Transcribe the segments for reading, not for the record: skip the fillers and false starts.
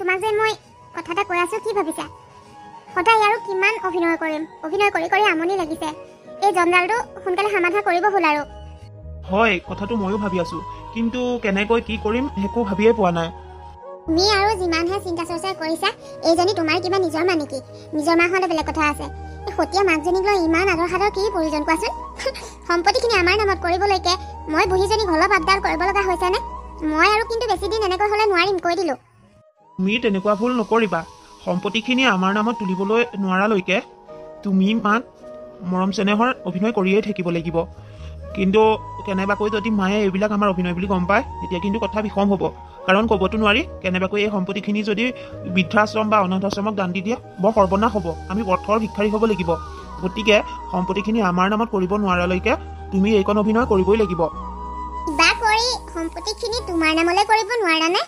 তোমাক যে মই কথা এটা কৈ আছো, কি ভাবিছা? সদায় আৰু কিমান অভিনয় কৰিম? অভিনয় কৰি কৰি আমনি লাগিছে। এই জঞ্জালটো সোনকালে সমাধা কৰিব হ'ল আৰু। হয়, কথাটো ময়ো ভাবি আছো, কিন্তু কেনেকৈ কি কৰিম একো ভাবিয়ে পোৱা নাই। তুমি আৰু যিমানহে চিন্তা চৰ্চা কৰিছা, এইজনী তোমাৰ কিবা নিজৰ মা নেকি? নিজৰ মা হ'লে বেলেগ কথা আছে। এই সতীয়া মাকজনীক লৈ ইমান আদৰ সাদৰ কি প্ৰয়োজন কোৱাচোন? সম্পত্তিখিনি আমাৰ নামত কৰিবলৈকে মই বুঢ়ীজনীক অলপ আপডাল কৰিব লগা হৈছেনে? মই আৰু কিন্তু বেছি দিন এনেকৈ হ'লে নোৱাৰিম, কৈ দিলোঁ। তুমি তেনেকুৱা ভুল নকৰিবা। সম্পত্তিখিনি আমাৰ নামত তুলিবলৈ নোৱাৰালৈকে তুমি মাক মৰম চেনেহৰ অভিনয় কৰিয়েই থাকিব লাগিব। কিন্তু কেনেবাকৈ যদি মায়ে এইবিলাক আমাৰ অভিনয় বুলি গম পায়, তেতিয়া কিন্তু কথা বিষম হ'ব। কাৰণ ক'বতো নোৱাৰি, কেনেবাকৈ এই সম্পত্তিখিনি যদি বৃদ্ধাশ্ৰম বা অনাথ আশ্ৰমক দান দি দিয়ে বৰ সৰ্বনাশ হ'ব। আমি পথৰ ভিক্ষাৰী হ'ব লাগিব। গতিকে সম্পত্তিখিনি আমাৰ নামত কৰিব নোৱাৰালৈকে তুমি এইকণ অভিনয় কৰিবই লাগিব। কিবা কৰি সম্পত্তিখিনি তোমাৰ নামলৈ কৰিব নোৱাৰানে?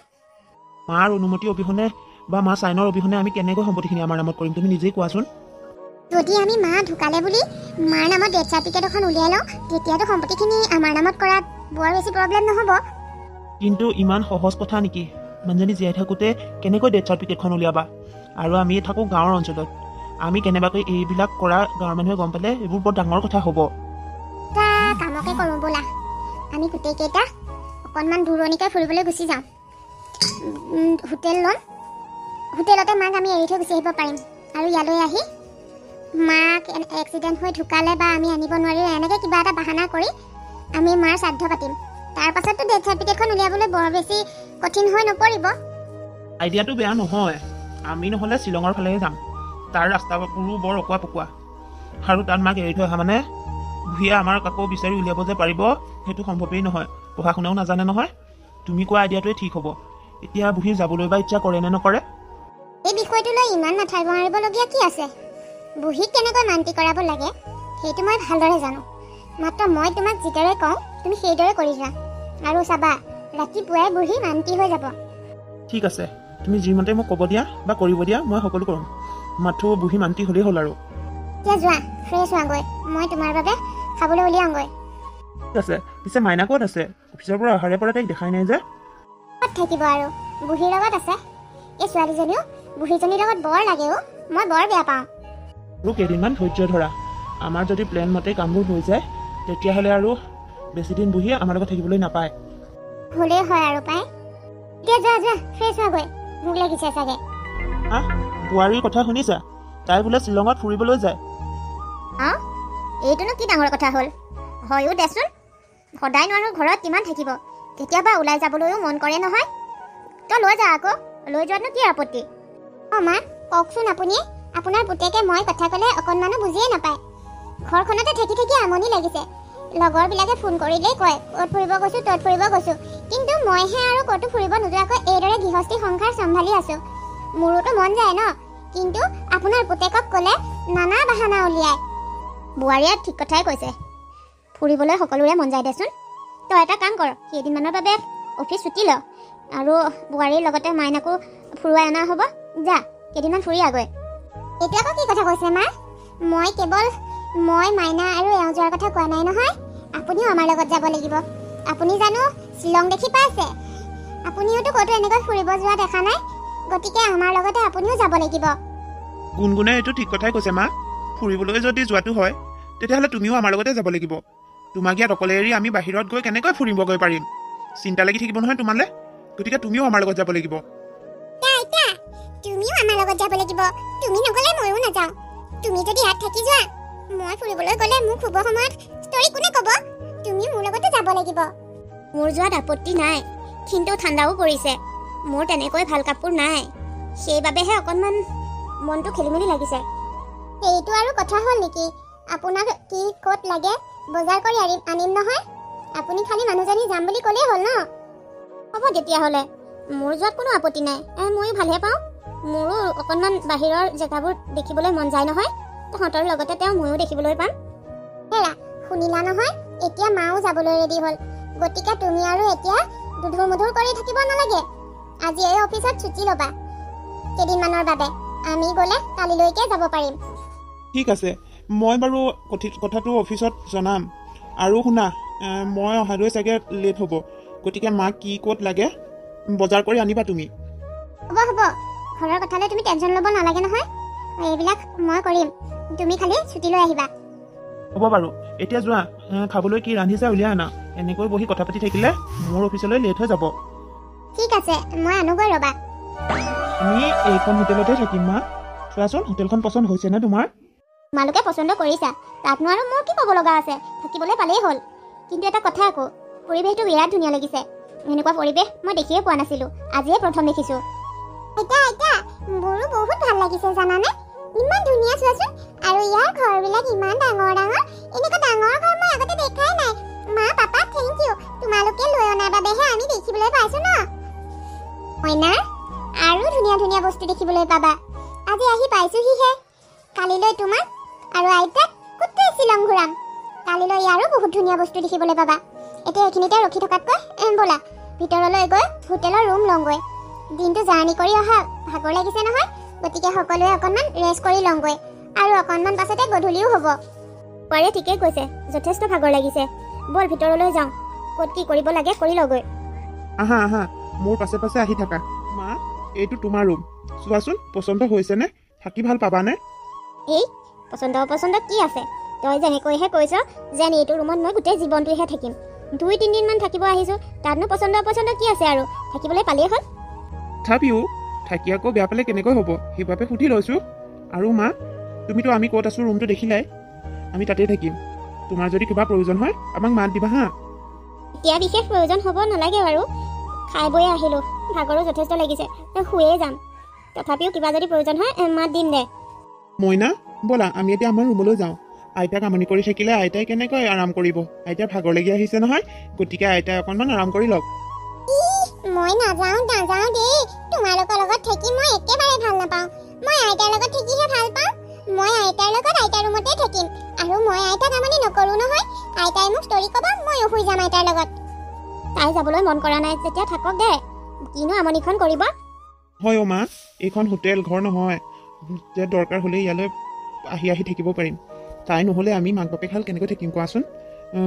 মাৰ অনুমতি অবিহনে বা মা চাইনৰ অবিহনে আমি কেনেকৈ সম্পত্তিখিনি আমাৰ নামত কৰিম, তুমি নিজেই কোৱাচোন। যদি আমি মা ঢুকালে বুলি মাৰ নামত ডেথ চাৰ্টিফিকেট এখন উলিয়াই লওঁ, তেতিয়াতো সম্পত্তিখিনি আমাৰ নামত কৰাত বৰ বেছি প্ৰব্লেম নহ'ব। কিন্তু ইমান সহজ কথা নেকি? মানুহজনী জীয়াই থাকোঁতে কেনেকৈ ডেথ চাৰ্টিফিকেটখন উলিয়াবা? আৰু আমি থাকোঁ গাঁৱৰ অঞ্চলত। আমি কেনেবাকৈ এইবিলাক কৰা গাঁৱৰ মানুহে গম পালে এইবোৰ বৰ ডাঙৰ কথা হ'ব। এটা কামকে কৰোঁ ব'লা, আমি গোটেইকেইটা অকণমান দূৰণিকৈ ফুৰিবলৈ গুচি যাওঁ। হোটেল ল'ম, হোটেলতে মাক আমি এৰি থৈ গুচি আহিব পাৰিম। আৰু ইয়ালৈ আহি মাক এক্সিডেণ্ট হৈ ঢুকালে বা আমি আনিব নোৱাৰিলে এনেকৈ কিবা এটা বাহানা কৰি আমি মাৰ শ্ৰাদ্ধ পাতিম। তাৰ পাছততো ডেথ চাৰ্টিফিকেটখন উলিয়াবলৈ বৰ বেছি কঠিন হৈ নপৰিব। আইডিয়াটো বেয়া নহয়। আমি নহ'লে শ্বিলঙৰ ফালেহে যাম। তাৰ ৰাস্তাবোৰো বৰ অকোৱা পকোৱা, আৰু তাত মাক এৰি থৈ অহা মানে বুঢ়ীয়ে আমাক আকৌ বিচাৰি উলিয়াব যে পাৰিব, সেইটো সম্ভৱেই নহয়। পঢ়া শুনাও নাজানে নহয়। তুমি কোৱা আইডিয়াটোৱে ঠিক হ'ব। এতিয়া বুঢ়ী যাবলৈ বা ইচ্ছা কৰে নে নকৰে? এই বিষয়টো লৈ ইমান মাথা মাৰিবলগীয়া কি আছে? বুঢ়ীক কেনেকৈ মান্তি কৰাব লাগে সেইটো মই ভালদৰে জানো। মাত্ৰ মই তোমাক যিদৰে কওঁ তুমি সেইদৰে কৰি যোৱা, আৰু চাবা ৰাতিপুৱাই বুঢ়ী মান্তি হৈ যাব। ঠিক আছে, তুমি যিমতে মোক ক'ব দিয়া বা কৰিব দিয়া মই সকলো কৰিম। মাথো বুঢ়ী মান্তি হ'লেই হ'ল আৰু। এতিয়া যোৱা, ফ্ৰেছ হোৱাগৈ, মই তোমাৰ বাবে খাবলৈ উলিয়াওঁগৈ। ঠিক আছে, পিছে মাইনা ক'ত আছে? অফিচৰ পৰা অহাৰে পৰা তাইক দেখাই নাই যে। ক'ত থাকিব আৰু, বুঢ়ীৰ লগত আছে। এই ছোৱালীজনীও বুঢ়ীজনীৰ লগত বৰ লাগে অ', মই বৰ বেয়া পাওঁ। আৰু কেইদিনমান ধৈৰ্য ধৰা। আমাৰ যদি প্লেন মতে কামবোৰ হৈ যায়, তেতিয়াহ'লে আৰু বেছিদিন বুঢ়ীয়ে আমাৰ লগত থাকিবলৈ নাপায়। হ'লেই হয় আৰু পাই। এতিয়া যোৱা যোৱা, ফ্ৰেছ হোৱাগৈ, ভোক লাগিছে চাগে। হা, বোৱাৰীৰ কথা শুনিছা? তাই বোলে শ্বিলঙত ফুৰিবলৈ যায়। অঁ, এইটোনো কি ডাঙৰ কথা হ'ল? হয়ো দেচোন, সদায় নোৱাৰো ঘৰত কিমান থাকিব, কেতিয়াবা ওলাই যাবলৈও মন কৰে নহয়। তই লৈ যা আকৌ, লৈ যোৱাতনো কি আপত্তি? অঁ মা, কওকচোন আপুনি। আপোনাৰ পুতেকে মই কথা ক'লে অকণমানো বুজিয়ে নাপায়। ঘৰখনতে থাকি থাকি আমনি লাগিছে। লগৰবিলাকে ফোন কৰিলেই কয় ক'ত ফুৰিব গৈছোঁ ত'ত ফুৰিব গৈছোঁ, কিন্তু মইহে আৰু ক'তো ফুৰিব নোযোৱাকৈ এইদৰে গৃহস্থী সংসাৰ চম্ভালি আছোঁ। মোৰোতো মন যায় ন, কিন্তু আপোনাৰ পুতেকক ক'লে নানা বাহানা উলিয়ায়। বোৱাৰীয়ে ঠিক কথাই কৈছে, ফুৰিবলৈ সকলোৰে মন যায় দেচোন। তই এটা কাম কৰ, কেইদিনমানৰ বাবে অফিচ ছুটি ল, আৰু বোৱাৰীৰ লগতে মাইনাকো ফুৰুৱাই অনা হ'ব। যা, কেইদিনমান ফুৰি আগৈ। এতিয়া আকৌ কি কথা কৈছে মা? মই মাইনা আৰু এওঁ যোৱাৰ কথা কোৱা নাই নহয়। আপুনিও আমাৰ লগত যাব লাগিব। আপুনি জানো শ্বিলং দেখি পাইছে? আপুনিওতো ক'তো এনেকৈ ফুৰিব যোৱা দেখা নাই, গতিকে আমাৰ লগতে আপুনিও যাব লাগিব। গুণগুণে এইটো ঠিক কথাই কৈছে মা। ফুৰিবলৈ যদি যোৱাটো হয়, তেতিয়াহ'লে তুমিও আমাৰ লগতে যাব লাগিব। তোমাক ইয়াত অকলে এৰি আমি বাহিৰত গৈ কেনেকৈ ফুৰিবগৈ পাৰিম? চিন্তা লাগি থাকিব নহয় তোমালৈ। গতিকে তুমিও আমাৰ লগত যাব লাগিব। তুমিও আমাৰ লগত যাব লাগিব। তুমি নগ'লে ময়ো নাযাওঁ। তুমি যদি ইয়াত থাকি যোৱা, মই ফুৰিবলৈ গ'লে মোক শুভ সময়ত ষ্টৰী কোনে ক'ব? তুমি মোৰ লগতে যাব লাগিব। মোৰ যোৱাত আপত্তি নাই, কিন্তু ঠাণ্ডাও পৰিছে। মোৰ তেনেকৈ ভাল কাপোৰ নাই, সেইবাবেহে অকণমান মনটো খেলি মেলি লাগিছে। সেইটো আৰু কথা হ'ল নেকি? আপোনাক কি ক'ত লাগে বজাৰ কৰি আনিম নহয়। আপুনি খালি মানুহজনী যাম বুলি ক'লেই হ'ল ন। হ'ব তেতিয়াহ'লে, মোৰ যোৱাত কোনো আপত্তি নাই। ময়ো ভালহে পাওঁ। মোৰো অকণমান বাহিৰৰ জেগাবোৰ দেখিবলৈ মন যায় নহয়। তহঁতৰ লগতে ময়ো দেখিবলৈ পাম। হেৰা, শুনিলা নহয়, এতিয়া মাও যাবলৈ ৰেডি হ'ল। গতিকে তুমি আৰু এতিয়া দুধুৰ মুধুৰ কৰি থাকিব নালাগে। আজি এই অফিচত ছুটি ল'বা কেইদিনমানৰ বাবে। আমি গ'লে কালিলৈকে যাব পাৰিম। ঠিক আছে, মই বাৰু কথাটো অফিচত জনাম। আৰু শুনা, মই অহালৈ চাগে লেট হ'ব, গতিকে মাক কি ক'ত লাগে বজাৰ কৰি আনিবা তুমি। হ'ব হ'ব। ঘৰৰ কথালৈ তুমি টেনশ্যন ল'ব নালাগে নহয়। এইবিলাক মই কৰিম, তুমি খালি ছুটি লৈ আহিবা। হ'ব বাৰু, এতিয়া যোৱা, খাবলৈ কি ৰান্ধিছা উলিয়াই আনা। এনেকৈ বহি কথা পাতি থাকিলে মোৰ অফিচলৈ লেট হৈ যাব। ঠিক আছে, মই আনোগৈ ৰ'বা। আমি এইখন হোটেলতে থাকিম মা। চোৱাচোন হোটেলখন পচন্দ হৈছেনে তোমাৰ? তোমালোকে পচন্দ কৰিছা, তাতনো আৰু মোৰ কি ক'ব লগা আছে, থাকিবলৈ পালেই হ'ল। কিন্তু এটা কথা আকৌ, পৰিৱেশটো বিৰাট ধুনীয়া লাগিছে। এনেকুৱা পৰিৱেশ মই দেখিয়ে পোৱা নাছিলোঁ, আজিয়ে প্ৰথম দেখিছোঁ। আইতা মোৰো বহুত ভাল লাগিছে জানানে, ইমান ধুনীয়া চোৱাচোন। আৰু ইয়াৰ ঘৰবিলাক ইমান ডাঙৰ ডাঙৰ, এনেকুৱা ডাঙৰ ঘৰ মই আগতে দেখাই নাই। মা পাপা থেংক ইউ, তোমালোকে লৈ অনাৰ বাবেহে আমি দেখিবলৈ পাইছোঁ ন। মইনা, আৰু ধুনীয়া ধুনীয়া বস্তু দেখিবলৈ পাবা। আজি আহি পাইছোঁহিহে। কালিলৈ তোমাক আৰু আইতাক গোটেই শ্বিলং ঘূৰাম। কালিলৈ আৰু বহুত ধুনীয়া বস্তু দেখিবলৈ পাবা। এতিয়া এইখিনিতে ৰখি থকাতকৈ ব'লা ভিতৰলৈ গৈ হোটেলৰ ৰুম লওঁগৈ। দিনটো জাৰ্ণি কৰি অহা ভাগৰ লাগিছে নহয়, গতিকে সকলোৱে অকণমান ৰেষ্ট কৰি লওঁগৈ। আৰু অকণমান পাছতে গধূলিও হ'ব। পাৰে ঠিকেই কৈছে, যথেষ্ট ভাগৰ লাগিছে। ব'ল ভিতৰলৈ যাওঁ, ক'ত কি কৰিব লাগে কৰি লওঁগৈ। আহা আহা, মোৰ পাছে পাছে আহি থাকা। মা, এইটো তোমাৰ ৰুম, চোৱাচোন পচন্দ হৈছেনে? থাকি ভাল পাবানে? এই পচন্দ অপচন্দ কি আছে? তই যেনেকৈহে কৈছ যেন এইটো ৰুমত মই গোটেই জীৱনটোহে থাকিম। 2-3 দিনমান থাকিব আহিছোঁ, তাতনো পচন্দ অপচন্দ কি আছে আৰু, থাকিবলৈ পালেই হ'ল। তথাপিও থাকি আকৌ বেয়া পালে কেনেকৈ হ'ব, সেইবাবে সুধি লৈছোঁ। আৰু মা, তুমিতো আমি ক'ত আছোঁ ৰুমটো দেখিলাই, আমি তাতেই থাকিম। তোমাৰ যদি কিবা প্ৰয়োজন হয় আমাক মাত দিবা হা। এতিয়া বিশেষ প্ৰয়োজন হ'ব নালাগে বাৰু, খাই বৈ আহিলোঁ, ভাগৰো যথেষ্ট লাগিছে, শুয়ে যাম। তথাপিও কিবা যদি প্ৰয়োজন হয় মাত দিম দে। মইনা, ব'লা আমি এতিয়া আমাৰ ৰুমলৈ যাওঁ। আইতাক আমনি কৰি থাকিলে আইতাই কেনেকৈ আৰাম কৰিব? আইতাৰ ভাগৰ লাগি আহিছে নহয়, গতিকে আইতাই অকণমান আৰাম কৰি লওক। মই নাযাওঁ দেই, তোমালোকৰ লগত থাকি মই একেবাৰে ভাল নাপাওঁ। মই আইতাৰ লগত থাকিহে ভাল পাওঁ। মই আইতাৰ লগত আইতাৰ ৰুমতে থাকিম। আৰু মই আইতাক আমনি নকৰোঁ নহয়। আইতাই মোক ষ্টৰি ক'ব, ময়ো শুই যাম আইতাৰ লগত। তাই যাবলৈ মন কৰা নাই যেতিয়া থাকক দে, কিনো আমনিখন কৰিব। হয় অ' মা, এইখন হোটেল ঘৰ নহয় যে দৰকাৰ হ'লে ইয়ালৈ আহি আহি থাকিব পাৰিম। তাই নহ'লে আমি মাক বাপেক হাল কেনেকৈ থাকিম কোৱাচোন?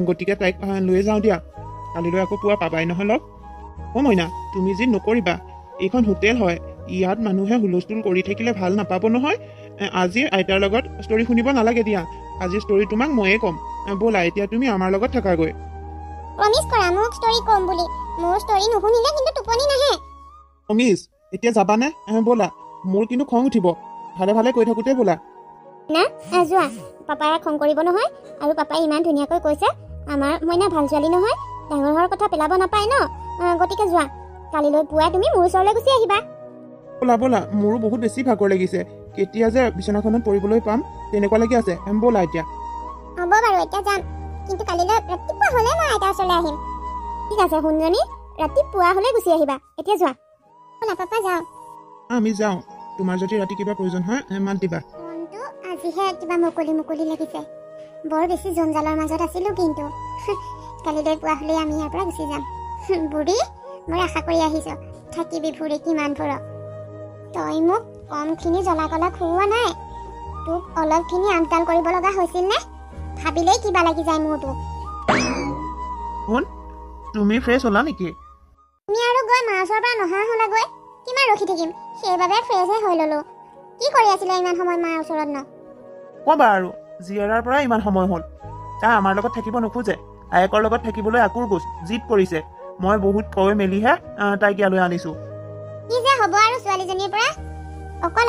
গতিকে তাইক লৈ যাওঁ দিয়া, কালিলৈ আকৌ পুৱা পাবাই নহয় লগ। অ' মইনা, তুমি যি নকৰিবা, এইখন হোটেল হয়, ইয়াত মানুহে হুলস্থুল কৰি থাকিলে ভাল নাপাব নহয়। আজি আইতাৰ লগত ষ্টৰি শুনিব নালাগে দিয়া, আজিৰ ষ্টৰি তোমাক ময়ে ক'ম। ব'লা এতিয়া তুমি আমাৰ লগত থাকাগৈ। প্ৰমিছ কৰা মোক ষ্টৰি ক'ম বুলি, মোৰ ষ্টৰি নুশুনিলে কিন্তু টোপনি নাহে। প্ৰমিছ, এতিয়া যাবানে? ব'লা, মোৰ কিন্তু খং উঠিব, ভালে ভালে কৈ থাকোঁতে ব'লা। না যোৱা, পাপাই খং কৰিব নহয়। আৰু পাপাই ইমান ধুনীয়াকৈ কৈছে, আমাৰ মইনা ভাল ছোৱালী নহয়, ডাঙৰ হোৱাৰ কথা পেলাব নাপায় ন। গতিকে যোৱা, কালিলৈ পুৱাই তুমি মোৰ ওচৰলৈ গুচি আহিবা। ব'লা ব'লা, মোৰো বহুত বেছি ভাগৰ লাগিছে, কেতিয়া যে বিচনাখনত পৰিবলৈ পাম তেনেকুৱা লাগি আছে। ব'লা এতিয়া। হ'ব বাৰু, এতিয়া যাম, কিন্তু কালিলৈ ৰাতিপুৱা হ'লে মই আইতাৰ ওচৰলৈ আহিম। ঠিক আছে সোণজনী, ৰাতিপুৱা হ'লে গুচি আহিবা। এতিয়া যোৱা, ব'লা পাপা যাওঁ। আমি যাওঁ, তোমাৰ যদি ৰাতি কিবা প্ৰয়োজন হয় মাত দিবা। মনটো আজিহে কিবা মুকলি মুকলি লাগিছে, বৰ বেছি জঞ্জালৰ মাজত আছিলোঁ। কিন্তু কালিলৈ পুৱা হ'লে আমি ইয়াৰ পৰা গুচি যাম। বুঢ়ী, মই আশা কৰি আহিছোঁ, থাকিবি ফুৰি কিমান ফুৰ। তই মোক কমখিনি জ্বলা কলা খুওৱা নাই, তোক অলপখিনি আপডাল কৰিব লগা হৈছিল নে? ভাবিলেই কিবা লাগি যায় মোৰতো। শুন, তুমি ফ্ৰেছ হ'লা নেকি? তুমি আৰু গৈ মাৰ ওচৰৰ পৰা নহা হ'লাগৈ, কিমান ৰখি থাকিম, সেইবাবে ফ্ৰেছহে হৈ ল'লোঁ। কি কৰি আছিলে ইমান সময় মাৰ ওচৰত ন? ক'বা আৰু, জীয়েৰাৰ পৰা ইমান সময় হ'ল, তাই আমাৰ লগত থাকিব নোখোজে, আয়েকৰ লগত থাকিবলৈ আকুৰ গোজ জিদ কৰিছে। মই বহুত কৈ মেলিহে তাইক ইয়ালৈ আনিছোঁ। কি যে হ'ব আৰু ছোৱালীজনীৰ পৰা, অকল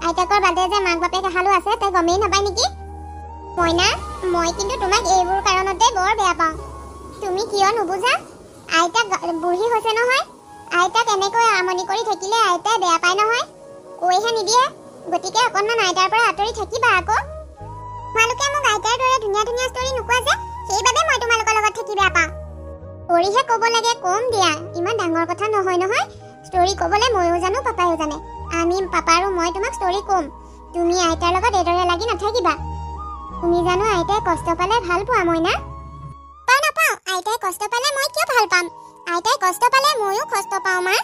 আইতাকৰ বাদে যে মাক বাপেক এহালো আছে তাই গমেই নাপায় নেকি? মইনা, মই কিন্তু তোমাক এইবোৰ কাৰণতে বৰ বেয়া পাওঁ। তুমি কিয় নুবুজা? আইতাক বুঢ়ী হৈছে নহয়, আইতাক এনেকৈ আমনি কৰি থাকিলে আইতাই বেয়া পায় নহয়, কৈহে নিদিয়ে। গতিকে অকণমান আইতাৰ পৰা আঁতৰি থাকিবা আকৌ। তোমালোকে মোক আইতাৰ দৰে ধুনীয়া ধুনীয়া ষ্টৰি নোকোৱা যে, সেইবাবে মই তোমালোকৰ লগত থাকি বেয়া পাওঁ। ষ্টৰিহে ক'ব লাগে, কম দিয়া, ইমান ডাঙৰ কথা নহয় নহয়। ষ্টৰি ক'বলৈ ময়ো জানো, পাপায়ো জানে। আমি পাপা আৰু মই তোমাক ষ্টৰি ক'ম, তুমি আইতাৰ লগত এইদৰে লাগি নাথাকিবা। তুমি জানো আইতাই কষ্ট পালে ভাল পোৱা মইনা? নাপাওঁ, আইতাই কষ্ট পালে মই কিয় ভাল পাম? আইতাই কষ্ট পালে ময়ো কষ্ট পাওঁ মা।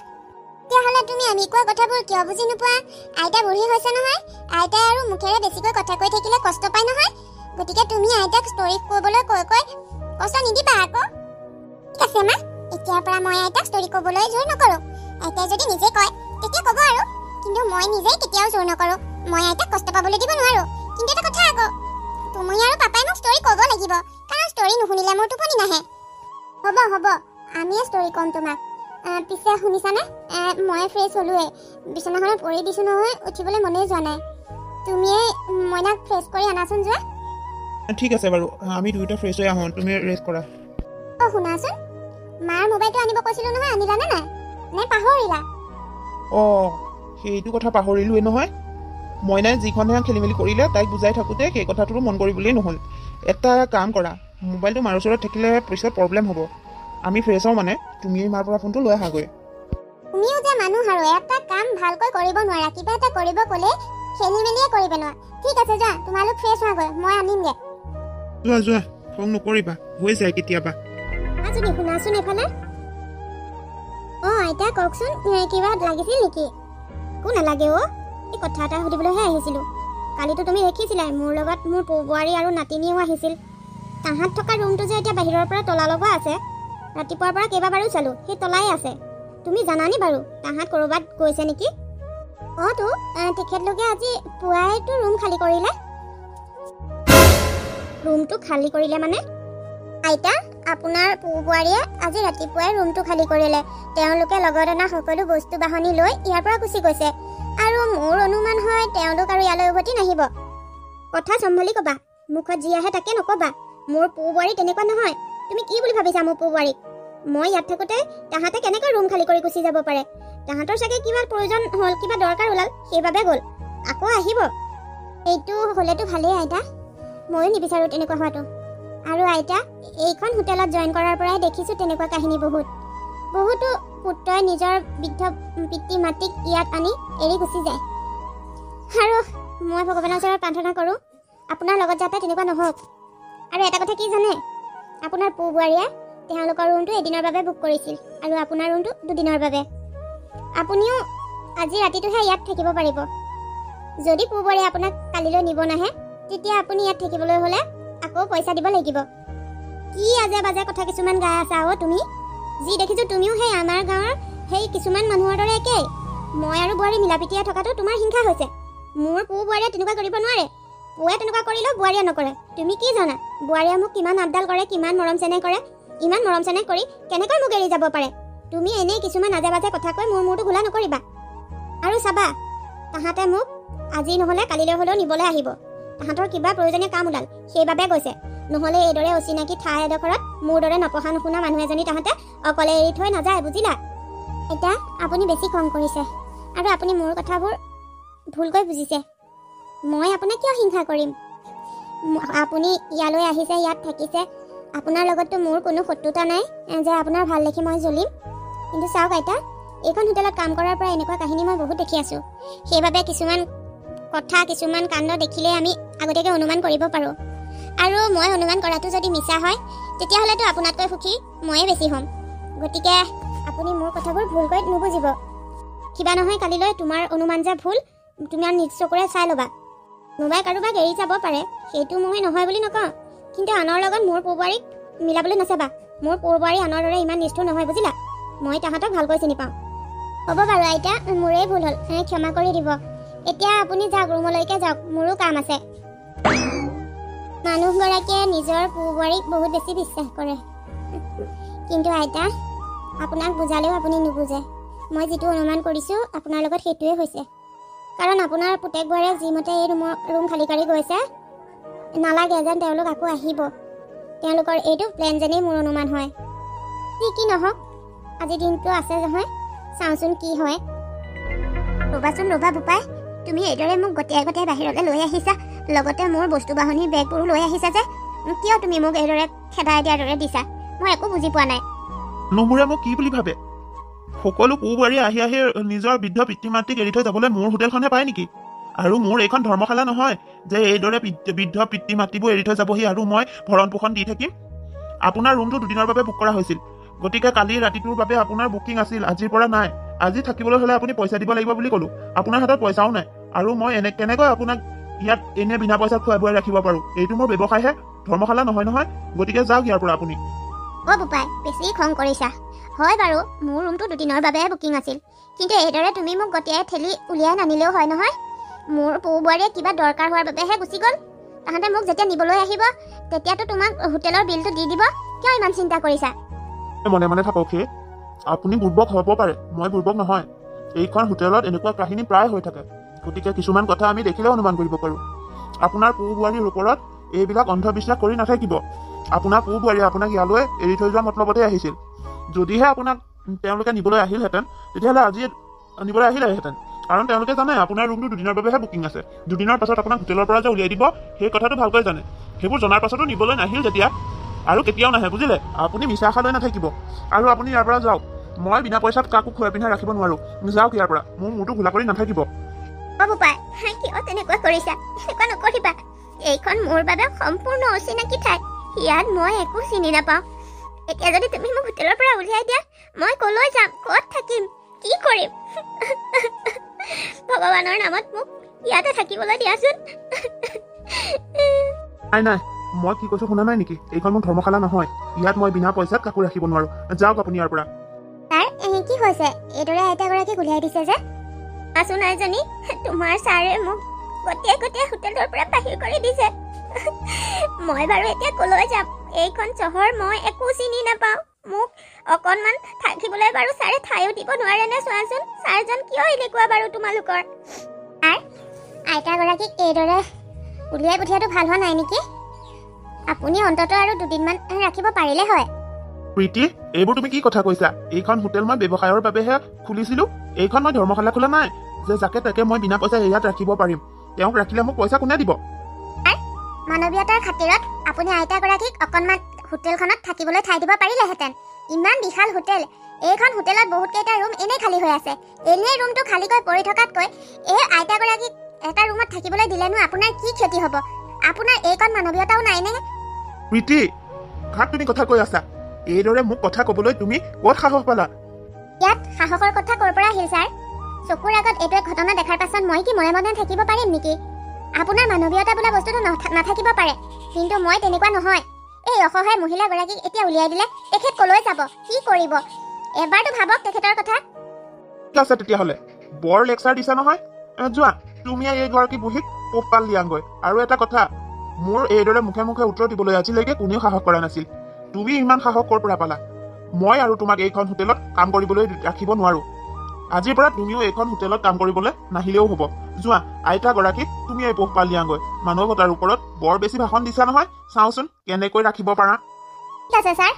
তেতিয়াহ'লে তুমি আমি কোৱা কথাবোৰ কিয় বুজি নোপোৱা? আইতা বুঢ়ী হৈছে নহয়, আইতাই আৰু মুখেৰে বেছিকৈ কথা কৈ থাকিলে কষ্ট পায় নহয়। গতিকে তুমি আইতাক ষ্টৰি ক'বলৈ কৈ কষ্ট নিদিবা আকৌ। ঠিক আছে মা, এতিয়াৰ পৰা মই আইতাক ষ্টৰি ক'বলৈ জোৰ নকৰোঁ। আইতাই যদি নিজে কয় তেতিয়া ক'ব আৰু কিন্তু মই নিজে কেতিয়াও জোৰ নকৰো মই আইতাক কষ্ট পাবলৈ দিব নোৱাৰো কিন্তু এটা কথা আকৌ তুমি আৰু পাপাই মোক ষ্টৰি ক'ব লাগিব কাৰণ ষ্টৰি নুশুনিলে মোৰ টোপনি নাহে হ'ব হ'ব আমিয়ে ষ্টৰি ক'ম তোমাক পিছে শুনিছানে মই ফ্ৰেছ হ'লোৱে বিচনাখনত পৰি দিছো নহয় উঠিবলৈ মনেই যোৱা নাই তুমিয়ে মইনাক ফ্ৰেছ কৰি আনাচোন যোৱা ঠিক আছে বাৰু আমি দুয়োটা ফ্ৰেছ হৈ আহোঁ তুমি ৰেষ্ট কৰা শুনাচোন মাৰ মোবাইলটো আনিব কৈছিলো নহয় আনিলানে নাই নে পাহৰিলা সেইটো কথা পাহৰিলোৱে নহয় মইনাই যিখনহে খেলি মেলি কৰিলে তাইক বুজাই থাকোঁতে সেই কথাটো মন কৰিবলৈ নহ'ল এটা কাম কৰা মোবাইলটো মাৰ ওচৰত থাকিলে পিছত প্ৰব্লেম হ'ব আমি ফ্ৰেছ হওঁ মানে তুমি মাৰ পৰা ফোনটো লৈ আহাগৈ তুমিও যে মানুহ আৰু এটা কাম ভালকৈ কৰিব নোৱাৰা কিবা এটা কৰিব ক'লে খেলি মেলিয়ে কৰি পেলোৱা ঠিক আছে যোৱা তোমালোক ফ্ৰেছ হোৱাগৈ মই আনিমগৈ যোৱা খং নকৰিবা হৈ যায় কেতিয়াবা আজি শুনাচোন এফালে আইতা কওকচোন কিবা লাগিছিল নেকি একো নালাগে এই কথা এটা সুধিবলৈহে আহিছিলোঁ কালিতো তুমি দেখিছিলাই মোৰ লগত মোৰ বোৱাৰী আৰু নাতিনীও আহিছিল তাহাঁত থকা ৰুমটো যে এতিয়া বাহিৰৰ পৰা তলা লগোৱা আছে ৰাতিপুৱাৰ পৰা কেইবাবাৰো চালোঁ সেই তলাই আছে তুমি জানানি বাৰু তাহাঁত ক'ৰবাত গৈছে নেকি তো তেখেতলোকে আজি পুৱাইতো ৰুম খালী কৰিলে ৰুমটো খালী কৰিলে মানে আইতা আপোনাৰ বোৱাৰীয়ে আজি ৰাতিপুৱাই ৰুমটো খালী কৰিলে তেওঁলোকে লগত অনা সকলো বস্তু বাহনি লৈ ইয়াৰ পৰা গুচি গৈছে আৰু মোৰ অনুমান হয় তেওঁলোক আৰু ইয়ালৈ উভতি নাহিব কথা চম্ভালি ক'বা মুখত যি আহে তাকে নক'বা মোৰ বোৱাৰী তেনেকুৱা নহয় তুমি কি বুলি ভাবিছা মোৰ বোৱাৰীক মই ইয়াত থাকোঁতে তাহাঁতে কেনেকৈ ৰুম খালী কৰি গুচি যাব পাৰে তাহাঁতৰ চাগে কিবা প্ৰয়োজন হ'ল কিবা দৰকাৰ ওলাল সেইবাবে গ'ল আকৌ আহিব এইটো হ'লেতো ভালেই আইতা ময়ো নিবিচাৰোঁ তেনেকুৱা হোৱাটো আৰু আইতা এইখন হোটেলত জইন কৰাৰ পৰাই দেখিছোঁ তেনেকুৱা কাহিনী বহুতো পুত্ৰই নিজৰ বৃদ্ধ পিতৃ মাতৃক ইয়াত আনি এৰি গুচি যায় আৰু মই ভগৱানৰ ওচৰত প্ৰাৰ্থনা কৰোঁ আপোনাৰ লগত যাতে তেনেকুৱা নহওক আৰু এটা কথা কি জানে আপোনাৰ বোৱাৰীয়ে তেওঁলোকৰ ৰুমটো এদিনৰ বাবে বুক কৰিছিল আৰু আপোনাৰ ৰুমটো দুদিনৰ বাবে আপুনিও আজি ৰাতিটোহে ইয়াত থাকিব পাৰিব যদি বোৱাৰীয়ে আপোনাক কালিলৈ নিব নাহে তেতিয়া আপুনি ইয়াত থাকিবলৈ হ'লে আকৌ পইচা দিব লাগিব কি আজে বাজে কথা কিছুমান গাই আছা তুমি যি দেখিছোঁ তুমিও সেই আমাৰ গাঁৱৰ সেই কিছুমান মানুহৰ দৰে একেই মই আৰু বোৱাৰী মিলাপ্ৰীতিয়ে থকাটো তোমাৰ হিংসা হৈছে মোৰ বোৱাৰীয়ে তেনেকুৱা কৰিব নোৱাৰে পুৱে তেনেকুৱা কৰিলেও বোৱাৰীয়ে নকৰে তুমি কি জানা বোৱাৰীয়ে মোক কিমান আপডাল কৰে কিমান মৰম চেনেহ কৰে ইমান মৰম চেনেহ কৰি কেনেকৈ মোক এৰি যাব পাৰে তুমি এনেই কিছুমান আজে বাজে কথা কৈ মোৰ মূৰটো ঘোলা নকৰিবা আৰু চাবা তাহাঁতে মোক আজি নহ'লে কালিলৈ হ'লেও নিবলৈ আহিব তাহাঁতৰ কিবা প্ৰয়োজনীয় কাম ওলাল সেইবাবে গৈছে নহ'লে এইদৰে অচিনাকি ঠাই এডোখৰত মোৰ দৰে নপঢ়া নুশুনা মানুহ এজনী তাহাঁতে অকলে এৰি থৈ নাযায় বুজিলা এতিয়া আপুনি বেছি খং কৰিছে আৰু আপুনি মোৰ কথাবোৰ ভুলকৈ বুজিছে মই আপোনাক কিয় হিংসা কৰিম আপুনি ইয়ালৈ আহিছে ইয়াত থাকিছে আপোনাৰ লগততো মোৰ কোনো শত্ৰুতা নাই যে আপোনাৰ ভাল দেখি মই জ্বলিম কিন্তু চাওক আইতা এইখন হোটেলত কাম কৰাৰ পৰা এনেকুৱা কাহিনী মই বহুত দেখি আছোঁ সেইবাবে কিছুমান কথা কিছুমান কাণ্ড দেখিলে আমি আগতীয়াকৈ অনুমান কৰিব পাৰোঁ আৰু মই অনুমান কৰাটো যদি মিছা হয় তেতিয়াহ'লেতো আপোনাতকৈ সুখী ময়ে বেছি হ'ম গতিকে আপুনি মোৰ কথাবোৰ ভুলকৈ নুবুজিব কিবা নহয় কালিলৈ তোমাৰ অনুমান যে ভুল তোমাৰ নিজ চকুৰে চাই ল'বা কোনোবাই কাৰোবাক এৰি যাব পাৰে সেইটো মই নহয় বুলি নকওঁ কিন্তু আনৰ লগত মোৰ বোৱাৰীক মিলাবলৈ নাচাবা মোৰ বোৱাৰী আনৰ দৰে ইমান নিষ্ঠুৰ নহয় বুজিলা মই তাহাঁতক ভালকৈ চিনি পাওঁ হ'ব বাৰু আইতা মোৰেই ভুল হ'ল ক্ষমা কৰি দিব এতিয়া আপুনি যাওক ৰুমলৈকে যাওক মোৰো কাম আছে মানুহগৰাকীয়ে নিজৰ বোৱাৰীক বহুত বেছি বিশ্বাস কৰে কিন্তু আইতা আপোনাক বুজালেও আপুনি নুবুজে মই যিটো অনুমান কৰিছোঁ আপোনাৰ লগত সেইটোৱে হৈছে কাৰণ আপোনাৰ পুতেক বোৱাৰীয়ে যিমতে এই ৰুম খালী কৰি গৈছে নালাগে যেন তেওঁলোক আকৌ আহিব তেওঁলোকৰ এইটো প্লেন যেনেই মোৰ অনুমান হয় কি নহওক আজি দিনটো আছে নহয় চাওঁচোন কি হয় ৰ'বাচোন ৰ'বা বোপাই তুমি এইদৰে মোক গতিয়াই গতিয়াই বাহিৰলৈ লৈ আহিছা লগতে মোৰ বস্তু বাহনিৰ বেগবোৰো লৈ আহিছা যে কিয় তুমি মোক এইদৰে খেদাই দিয়াৰ দৰে দিছা মই একো বুজি পোৱা নাই নহমূৰে মোক কি বুলি ভাবে সকলো বোৱাৰী আহি আহি নিজৰ বৃদ্ধ পিতৃ মাতৃক এৰি থৈ যাবলৈ মোৰ হোটেলখনহে পায় নেকি আৰু মোৰ এইখন ধৰ্মশালা নহয় যে এইদৰে বৃদ্ধ পিতৃ মাতৃবোৰ এৰি থৈ যাবহি আৰু মই ভৰণ পোষণ দি থাকিম আপোনাৰ ৰুমটো দুদিনৰ বাবে বুক কৰা হৈছিল গতিকে কালি ৰাতিটোৰ বাবে আপোনাৰ বুকিং আছিল আজিৰ পৰা নাই আজি থাকিবলৈ হ'লে আপুনি পইচা দিব লাগিব বুলি ক'লো আপোনাৰ হাতত পইচাও নাই আৰু মই কেনেকৈ আপোনাক ইয়াত এনে বিনা পইচাত খোৱাই বোৱাই ৰাখিব পাৰোঁ এইটো মোৰ ব্যৱসায়হে ধৰ্মশালা নহয় গতিকে যাওক ইয়াৰ পৰা আপুনি বোপাই বেছি খং কৰিছা হয় বাৰু মোৰ ৰুমটো দুদিনৰ বাবেহে বুকিং আছিল, কিন্তু এইদৰে তুমি মোক গতিয়াই ঠেলি উলিয়াই নানিলেও হয় নহয়। মোৰ পু বোৱাৰীয়ে কিবা দৰকাৰ হোৱাৰ বাবেহে গুচি গ'ল। তাহাঁতে মোক যেতিয়া নিবলৈ আহিব তেতিয়াতো তোমাক হোটেলৰ বিলটো দি দিব। কিয় ইমান চিন্তা কৰিছা? মনে মনে থাকক হে। আপুনি বুৰ্বক হ'ব পাৰে, মই বুৰ্বক নহয়। এইখন হোটেলত এনেকুৱা কাহিনী প্ৰায় হৈ থাকে, গতিকে কিছুমান কথা আমি দেখিলে অনুমান কৰিব পাৰোঁ। আপোনাৰ পু বোৱাৰীৰ ওপৰত এইবিলাক অন্ধবিশ্বাস কৰি নাথাকিব। আপোনাৰ পু বোৱাৰীয়ে আপোনাক ইয়ালৈ এৰি থৈ যোৱা মতলবতে আহিছিল। যদিহে আপোনাক তেওঁলোকে নিবলৈ আহিলহেঁতেন তেতিয়াহ'লে আজি নিবলৈ আহিলেহেঁতেন, কাৰণ তেওঁলোকে জানে আপোনাৰ ৰুমটো দুদিনৰ বাবেহে বুকিং আছে। দুদিনৰ পাছত আপোনাক হোটেলৰ পৰা যে উলিয়াই দিব সেই কথাটো ভালকৈ জানে। সেইবোৰ জনাৰ পাছতো নিবলৈ নাহিল যেতিয়া আৰু কেতিয়াও নাহে, বুজিলে? আপুনি মিছা আশা লৈ নাথাকিব আৰু আপুনি ইয়াৰ পৰা যাওক। মই বিনা পইচাত কাকো খুৱাই পিন্ধাই ৰাখিব নোৱাৰোঁ। যাওক ইয়াৰ পৰা, মোৰ মূৰটো ঘোলা কৰি নাথাকিব। বোপাই, কিয় তেনেকুৱা কৰিছা? এনেকুৱা নকৰিবা। এইখন মোৰ বাবে সম্পূৰ্ণ অচিনাকি ঠাই। ইয়াত মই একো চিনি নাপাওঁ। এতিয়া যদি তুমি মোক হোটেলৰ পৰা উলিয়াই দিয়া, মই কলৈ যাম, ক'ত থাকিম, কি কৰিম? ভগৱানৰ নামত মোক ইয়াতে থাকিবলৈ দিয়াচোন। নাই, মই কি কৈছোঁ শুনা নাই নেকি? এইখন মোৰ ধৰ্মশালা নহয়। ইয়াত মই বিনা পইচাত কাকো ৰাখিব নোৱাৰোঁ। যাওক আপুনি ইয়াৰ পৰা। তাৰ কি হৈছে? এইদৰে আইতাগৰাকীক উলিয়াই দিছে যে? আছো নাই জানি তোমাৰ ছাৰে মোক গতিয়াই গতিয়াই হোটেলৰ পৰা বাহিৰ কৰি দিছে। মই বাৰু এতিয়া কলৈ যাম? এইখন চহৰ মই একো চিনি নাপাওঁ। মোক অকণমান থাকিবলৈ বাৰু ছাৰে ঠাইও দিব নোৱাৰে নে? চোৱাচোন ছাৰজন কিয় এনেকুৱা বাৰু তোমালোকৰ? আইতাগৰাকীক এইদৰে উলিয়াই পঠিয়াটো ভাল হোৱা নাই নেকি? আপুনি অন্ততঃ আৰু দুদিনমান ৰাখিব পাৰিলে হয়। প্ৰীতি, এইবোৰ তুমি কি কথা কৈছা? এইখন হোটেল মই ব্যৱসায়ৰ বাবেহে খুলিছিলোঁ। এইখন মই ধৰ্মশালা খোলা নাই যে যাকে তাকে মই বিনা পইচা ইয়াত ৰাখিব পাৰিম। তেওঁক ৰাখিলে মোক পইচা কোনে দিব? মানৱীয়তাৰ খাতিৰত আপুনি আইতাগৰাকীক অকণমান হোটেলখনত থাকিবলৈ ঠাই দিব পাৰিলেহেঁতেন। ইমান বিশাল হোটেল, এইখন হোটেলত বহুত কেইটা ৰুম এনেই খালী হৈ আছে। এনেই ৰুমটো খালীকৈ পৰি থকাতকৈ এই আইতাগৰাকীক এটা ৰুমত থাকিবলৈ দিলেনো আপোনাৰ কি ক্ষতি হ'ব? আপোনাৰ এইকণ মানৱীয়তাও নাইনে? প্ৰীতি, কাক তুমি কথা কৈ আছা? এইদৰে মোক কথা ক'বলৈ তুমি ক'ত সাহস পালা? ইয়াত সাহসৰ কথা ক'ৰ পৰা আহিল ছাৰ? চকুৰ আগত এইটো এক ঘটনা দেখাৰ পাছত মই কি মনে মনে থাকিব পাৰিম নেকি? আপোনাৰ মানৱীয়তা বোলা বস্তুটো নাথাকিব পাৰে, কিন্তু মই তেনেকুৱা নহয়। এই অসহায় মহিলাগৰাকীক এতিয়া উলিয়াই দিলে তেখেত কলৈ যাব, কি কৰিব? এবাৰতো ভাবক তেখেতৰ কথা। ঠিক আছে তেতিয়াহ'লে, বৰ লেকচাৰ দিছা নহয়। যোৱা, তুমি এইগৰাকী বুঢ়ীক পোহপাল দিয়াগৈ। আৰু এটা কথা, মোৰ এইদৰে মুখে মুখে উত্তৰ দিবলৈ আজিলৈকে কোনেও সাহস কৰা নাছিল। তুমি ইমান সাহস ক'ৰ পৰা পালা? মই আৰু তোমাক এইখন হোটেলত কাম কৰিবলৈ ৰাখিব নোৱাৰোঁ। আজিৰ পৰা তুমিও এইখন হোটেলত কাম কৰিবলৈ নাহিলেও হ'ব। যোৱা, আইতাগৰাকীক তুমি এই পোহপাল দিয়াগৈ। মানৱতাৰ ওপৰত বৰ বেছি ভাষণ দিছা নহয়। চাওঁচোন কেনেকৈ ৰাখিব পাৰা। ঠিক আছে ছাৰ,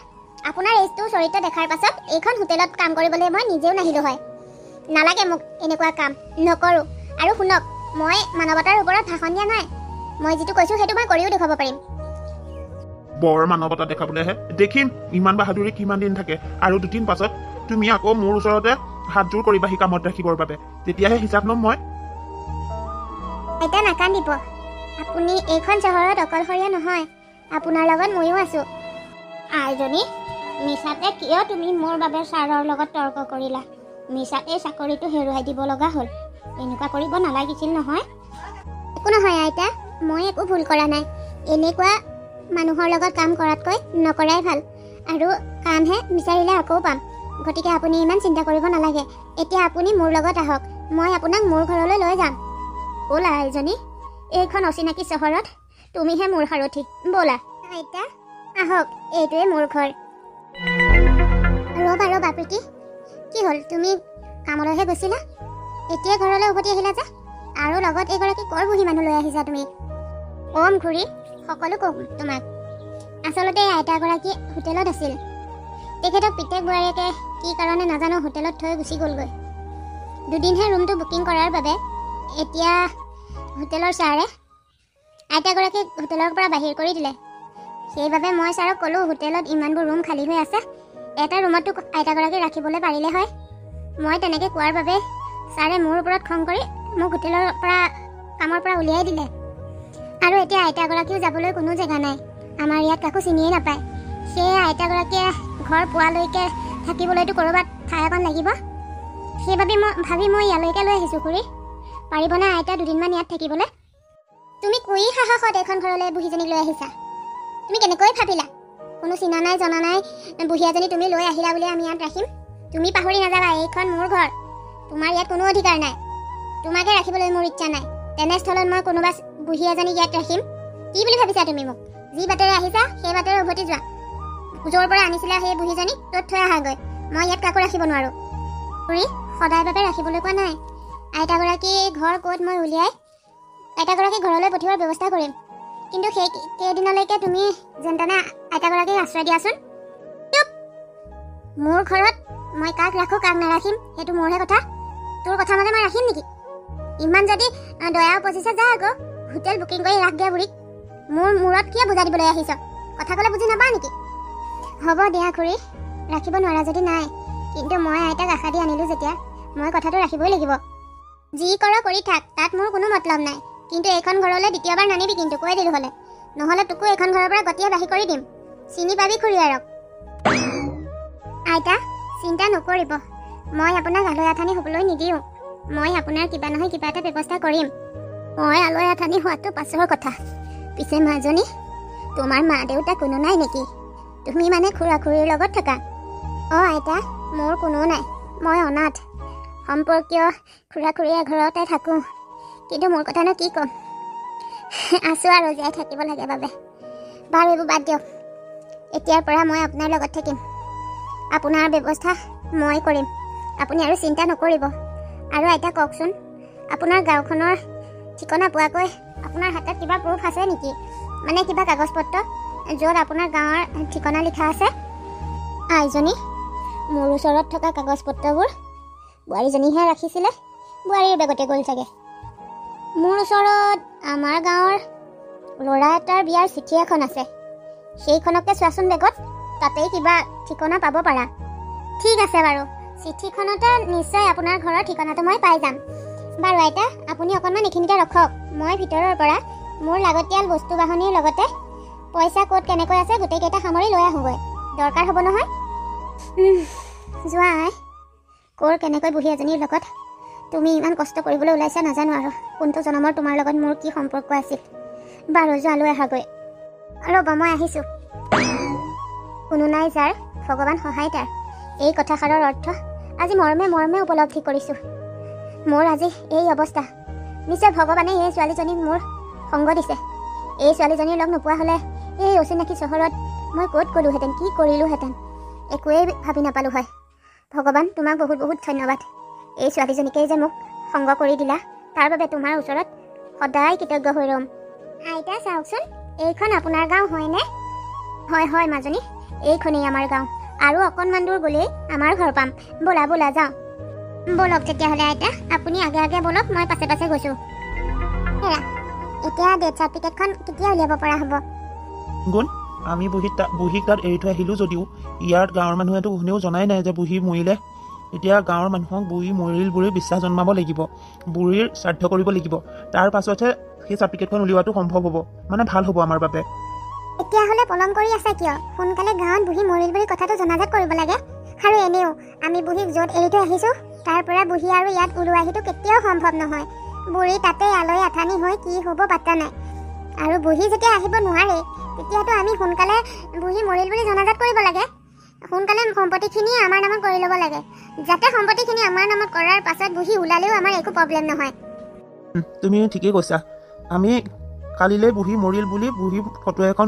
আপোনাৰ এইটো চৰিত্ৰ দেখাৰ পাছত এইখন হোটেলত কাম কৰিবলৈ মই নিজেও নাহিলোঁ হয়। নালাগে মোক এনেকুৱা কাম, নকৰোঁ। আৰু শুনক, মই মানৱতাৰ ওপৰত ভাষণ দিয়া নাই। মই যিটো কৈছোঁ সেইটো মই কৰিও দেখুৱাব পাৰিম। বৰ মানৱতা দেখাবলৈহে দেখিম ইমান বাহাদুৰি কিমান দিন থাকে। আৰু দুদিন পাছত তুমি আকৌ মোৰ ওচৰতে হাতযোৰ কৰিবা সি কামত ৰাখিবৰ বাবে, তেতিয়াহে হিচাপ ল'ম মই। আইতা নাকান্দিব, আপুনি এইখন চহৰত অকলশৰীয়া নহয়, আপোনাৰ লগত ময়ো আছোঁ। আইজনী, মিছাতে কিয় তুমি মোৰ বাবে ছাৰৰ লগত তৰ্ক কৰিলা? মিছাতে চাকৰিটো হেৰুৱাই দিব লগা হ'ল। এনেকুৱা কৰিব নালাগিছিল নহয়। একো নহয় আইতা, মই একো ভুল কৰা নাই। এনেকুৱা মানুহৰ লগত কাম কৰাতকৈ নকৰাই ভাল। আৰু কামহে বিচাৰিলে আকৌ পাম, গতিকে আপুনি ইমান চিন্তা কৰিব নালাগে। এতিয়া আপুনি মোৰ লগত আহক, মই আপোনাক মোৰ ঘৰলৈ লৈ যাম। ব'লা আইজনী, এইখন অচিনাকি চহৰত তুমিহে মোৰ সাৰথি। ব'লা আইতা, আহক, এইটোৱে মোৰ ঘৰ। ৰ'বা প্ৰীতি, কি হ'ল? তুমি কামলৈহে গৈছিলা, এতিয়া ঘৰলৈ উভতি আহিলা যে? আৰু লগত এগৰাকী কৰ বুঢ়ী মানুহ লৈ আহিছা তুমি? কম খুৰী, সকলো কম তোমাক। আচলতে আইতাগৰাকী হোটেলত আছিল। তেখেতক পিতেক বোৱাৰীয়েকে কি কাৰণে নাজানো হোটেলত থৈ গুচি গ'লগৈ। দুদিনহে ৰুমটো বুকিং কৰাৰ বাবে এতিয়া হোটেলৰ ছাৰে আইতাগৰাকীক হোটেলৰ পৰা বাহিৰ কৰি দিলে। সেইবাবে মই ছাৰক ক'লোঁ, হোটেলত ইমানবোৰ ৰুম খালী হৈ আছে, এটা ৰুমতো আইতাগৰাকী ৰাখিবলৈ পাৰিলে হয়। মই তেনেকৈ কোৱাৰ বাবে ছাৰে মোৰ ওপৰত খং কৰি মোক হোটেলৰ পৰা কামৰ পৰা উলিয়াই দিলে। আৰু এতিয়া আইতাগৰাকীও যাবলৈ কোনো জেগা নাই, আমাৰ ইয়াত কাকো চিনিয়ে নাপায়। সেয়ে আইতাগৰাকীয়ে ঘৰ পোৱালৈকে থাকিবলৈতো ক'ৰবাত ঠাই এখন লাগিব। সেইবাবে মই ইয়ালৈকে লৈ আহিছোঁ। খুৰী, পাৰিবনে আইতা দুদিনমান ইয়াত থাকিবলৈ? তুমি কুই সাহসত এইখন ঘৰলৈ বুঢ়ীজনীক লৈ আহিছা? তুমি কেনেকৈ ভাবিলা? কোনো চিনা নাই জনা নাই বুঢ়ী এজনী তুমি লৈ আহিলা বুলি আমি ইয়াত ৰাখিম। তুমি পাহৰি নাযাবা, এইখন মোৰ ঘৰ, তোমাৰ ইয়াত কোনো অধিকাৰ নাই। তোমাকে ৰাখিবলৈ মোৰ ইচ্ছা নাই। তেনেস্থলত মই কোনোবা বুঢ়ী এজনী ইয়াত ৰাখিম? কি বুলি ভাবিছা তুমি মোক? যি বাটেৰে আহিছা সেই বাটেৰে উভতি যোৱা। য'ৰ পৰা আনিছিলা সেই বুঢ়ীজনী ত'ত থৈ আহাগৈ। মই ইয়াত কাকো ৰাখিব নোৱাৰোঁ। খুৰী, সদায় বাবে ৰাখিবলৈ কোৱা নাই। আইতাগৰাকী ঘৰ ক'ত মই উলিয়াই আইতাগৰাকী ঘৰলৈ পঠিওৱাৰ ব্যৱস্থা কৰিম। কিন্তু সেই কেইদিনলৈকে তুমি যেন তেনে আইতাগৰাকীক আশ্ৰয় দিয়াচোন। চুপ! মোৰ ঘৰত মই কাক ৰাখোঁ কাক নাৰাখিম সেইটো মোৰহে কথা। তোৰ কথা মতে মই ৰাখিম নেকি? ইমান যদি দয়া উপজিছে যা আকৌ হোটেল বুকিং কৰি ৰাখগে বুঢ়ীক। মোৰ মূৰত কিয় বুজা দিবলৈ আহিছ? কথা ক'লে বুজি নাপাওঁ নেকি? হ'ব দিয়া খুৰী, ৰাখিব নোৱাৰা যদি নাই। কিন্তু মই আইতাক আশা দি আনিলোঁ যেতিয়া মই কথাটো ৰাখিবই লাগিব। যি কৰ কৰি থাক, তাত মোৰ কোনো মতলব নাই। কিন্তু এইখন ঘৰলৈ দ্বিতীয়বাৰ নানিবি কিন্তু, কৈ দিলোঁ হ'লে। নহ'লে তোকো এইখন ঘৰৰ পৰা গতিয়ে বাহিৰ কৰি দিম। চিনি পাবি খুৰীয়াৰক। আইতা, চিন্তা নকৰিব, মই আপোনাক আলৈ আথানি হ'বলৈ নিদিওঁ। মই আপোনাৰ কিবা নহয় কিবা এটা ব্যৱস্থা কৰিম। মই আলৈ আথানি হোৱাটো পাছৰ কথা। পিছে মাজনী, তোমাৰ মা দেউতা কোনো নাই নেকি? তুমি মানে খুৰা খুৰীৰ লগত থাকা? অঁ আইতা, মোৰ কোনো নাই, মই অনাথ। সম্পৰ্কীয় খুৰা খুৰীৰ ঘৰতে থাকোঁ। কিন্তু মোৰ কথানো কি ক'ম, আছোঁ আৰু জীয়াই থাকিব লাগে বাবে। বাৰু এইবোৰ বাদ দিয়ক, এতিয়াৰ পৰা মই আপোনাৰ লগত থাকিম। আপোনাৰ ব্যৱস্থা মই কৰিম, আপুনি আৰু চিন্তা নকৰিব। আৰু আইতা কওকচোন, আপোনাৰ গাঁওখনৰ ঠিকনা পোৱাকৈ আপোনাৰ হাতত কিবা প্ৰুফ আছে নেকি? মানে কিবা কাগজ পত্ৰ য'ত আপোনাৰ গাঁৱৰ ঠিকনা লিখা আছে? আইজনী, মোৰ ওচৰত থকা কাগজ পত্ৰবোৰ বোৱাৰীজনীহে ৰাখিছিলে, বোৱাৰীৰ বেগতে গ'ল চাগে। মোৰ ওচৰত আমাৰ গাঁৱৰ ল'ৰা এটাৰ বিয়াৰ চিঠি এখন আছে, সেইখনকে চোৱাচোন বেগত, তাতেই কিবা ঠিকনা পাব পাৰা। ঠিক আছে বাৰু, চিঠিখনতে নিশ্চয় আপোনাৰ ঘৰৰ ঠিকনাটো মই পাই যাম। বাৰু আইতা, আপুনি অকণমান এইখিনিতে ৰখক, মই ভিতৰৰ পৰা মোৰ লাগতিয়াল বস্তু বাহনিৰ লগতে পইচা ক'ত কেনেকৈ আছে গোটেইকেইটা সামৰি লৈ আহোঁগৈ, দৰকাৰ হ'ব নহয়। যোৱা আই, ক'ৰ কেনেকৈ বুঢ়ী এজনীৰ লগত তুমি ইমান কষ্ট কৰিবলৈ ওলাইছা নাজানো আৰু। কোনটো জনমৰ তোমাৰ লগত মোৰ কি সম্পৰ্ক আছিল। বাৰু যোৱা, লৈ আহাগৈ। ৰ'ব, মই আহিছোঁ। কোনো নাই যাৰ ভগৱান সহায় তাৰ, এই কথাষাৰৰ অৰ্থ আজি মৰ্মে মৰ্মে উপলব্ধি কৰিছোঁ। মোৰ আজি এই অৱস্থা, নিশ্চয় ভগৱানে এই ছোৱালীজনীক মোৰ সংগ দিছে। এই ছোৱালীজনীৰ লগ নোপোৱা হ'লে এই অচিনাকি চহৰত মই ক'ত গ'লোহেঁতেন, কি কৰিলোহেঁতেন, একোৱেই ভাবি নাপালোঁ হয়। ভগৱান, তোমাক বহুত বহুত ধন্যবাদ। এই ছোৱালীজনীকেই যে মোক সংগ কৰি দিলা, তাৰ বাবে তোমাৰ ওচৰত সদায় কৃতজ্ঞ হৈ ৰ'ম। আইতা চাওকচোন, এইখন আপোনাৰ গাঁও হয়নে? হয় হয় মাজনী, এইখনেই আমাৰ গাঁও। আৰু অকণমান দূৰ গ'লেই আমাৰ ঘৰ পাম। ব'লা ব'লা যাওঁ। ব'লক তেতিয়াহ'লে আইতা, আপুনি আগে আগে ব'লক, মই পাছে পাছে গৈছোঁ। হেৰা, এতিয়া ডেথ চাৰ্টিফিকেটখন কেতিয়া উলিয়াব পৰা হ'ব? গুণ, আমি বুঢ়ীক তাত এৰি থৈ আহিলোঁ যদিও ইয়াত গাঁৱৰ মানুহেতো কোনেও জনাই নাই যে বুঢ়ী মৰিলে। এতিয়া গাঁৱৰ মানুহক বুঢ়ী মৰিল বুলি বিশ্বাস জন্মাব লাগিব, বুঢ়ীৰ শ্ৰাদ্ধ কৰিব লাগিব। তাৰ পাছতহে সেই চাৰ্টিফিকেটখন উলিওৱাটো সম্ভৱ হ'ব, মানে ভাল হ'ব আমাৰ বাবে। তেতিয়াহ'লে পলম কৰি আছা কিয়? সোনকালে গাঁৱত বুঢ়ী মৰিল বুলি কথাটো জনাজাত কৰিব লাগে। আৰু এনেও আমি বুঢ়ীক য'ত এৰি থৈ আহিছোঁ তাৰ পৰা বুঢ়ী আৰু ইয়াত ওলোৱাহিটো কেতিয়াও সম্ভৱ নহয়। বুঢ়ী তাতেই আলৈ আথানি হৈ কি হ'ব পাত্তা নাই। আৰু বুঢ়ী যেতিয়া আহিব নোৱাৰে, তেতিয়াতো আমি সোনকালে বুঢ়ী মৰিল বুলি জনাজাত কৰিব লাগে। সোনকালে সম্পত্তিখিনি আমাৰ নামত কৰি ল'ব লাগে, যাতে সম্পত্তিখিনি আমাৰ নামত কৰাৰ পাছত বুঢ়ী ওলালেও আমাৰ একো প্ৰব্লেম নহয়। তুমি ঠিকেই কৈছা। আমি কালিলৈ বুঢ়ী মৰিল বুলি বুঢ়ী ফটো এখন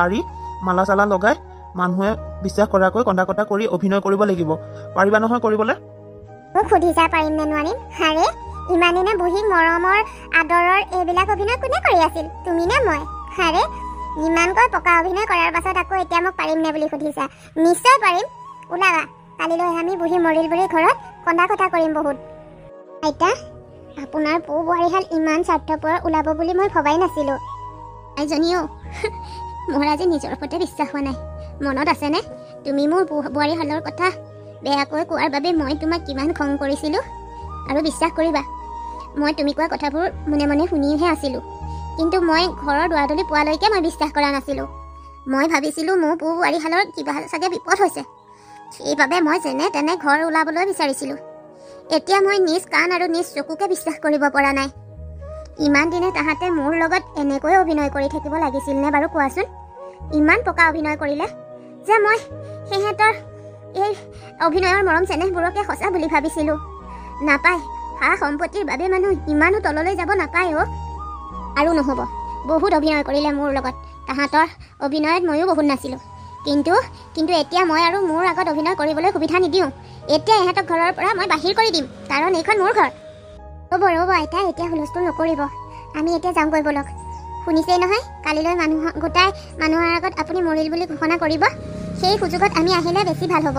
আঁৰি মালা চালা লগাই মানুহে বিশ্বাস কৰাকৈ কন্দা কটা কৰি অভিনয় কৰিব লাগিব। পাৰিবা নহয় কৰিবলৈ? মোক সুধিছা পাৰিম নে নোৱাৰিম? হাৰে, ইমান দিনে বুঢ়ীক মৰমৰ আদৰৰ এইবিলাক অভিনয় কোনে কৰি আছিল, তুমি নে মই? হাৰে, ইমানকৈ পকা অভিনয় কৰাৰ পাছত আকৌ এতিয়া মোক পাৰিম নে বুলি সুধিছা? নিশ্চয় পাৰিম, ওলাবা। কালিলৈ আমি বুঢ়ী মৰিল বুলি ঘৰত কন্দা কটা কৰিম বহুত। আইতা, আপোনাৰ পু বোৱাৰীহাল ইমান স্বাৰ্থপৰ ওলাব বুলি মই ভবাই নাছিলোঁ। আইজনীও মোৰ আজি নিজৰ ওপৰতে বিশ্বাস হোৱা নাই। মনত আছেনে তুমি মোৰ বোৱাৰীহালৰ কথা বেয়াকৈ কোৱাৰ বাবে মই তোমাক কিমান খং কৰিছিলোঁ? আৰু বিশ্বাস কৰিবা, মই তুমি কোৱা কথাবোৰ মনে মনে শুনিহে আছিলোঁ, কিন্তু মই ঘৰৰ দুৱাৰদলি পোৱালৈকে মই বিশ্বাস কৰা নাছিলোঁ। মই ভাবিছিলোঁ মোৰ পু বোৱাৰীহালৰ কিবা চাগে বিপদ হৈছে, সেইবাবে মই যেনে তেনে ঘৰ ওলাবলৈ বিচাৰিছিলোঁ। এতিয়া মই নিজ কাণ আৰু নিজ চকুকে বিশ্বাস কৰিব পৰা নাই। ইমান দিনে তাহাঁতে মোৰ লগত এনেকৈ অভিনয় কৰি থাকিব লাগিছিল নে বাৰু কোৱাচোন? ইমান পকা অভিনয় কৰিলে যে মই সিহঁতৰ এই অভিনয়ৰ মৰম চেনেহবোৰকে সঁচা বুলি ভাবিছিলোঁ। নাপায়, সা সম্পত্তিৰ বাবে মানুহ ইমানো তললৈ যাব নাপায় অ'। আৰু নহ'ব, বহুত অভিনয় কৰিলে মোৰ লগত। তাহাঁতৰ অভিনয়ত ময়ো বহুত নাছিলোঁ, কিন্তু এতিয়া মই আৰু মোৰ আগত অভিনয় কৰিবলৈ সুবিধা নিদিওঁ। এতিয়া ইহঁতক ঘৰৰ পৰা মই বাহিৰ কৰি দিম, কাৰণ এইখন মোৰ ঘৰ। ৰ'ব আইতা, এতিয়া হুলস্থুল নকৰিব। আমি এতিয়া যাওঁগৈ ব'লক। শুনিছেই নহয়, কালিলৈ গোটাই মানুহৰ আগত আপুনি মৰিল বুলি ঘোষণা কৰিব। সেই সুযোগত আমি আহিলে বেছি ভাল হ'ব।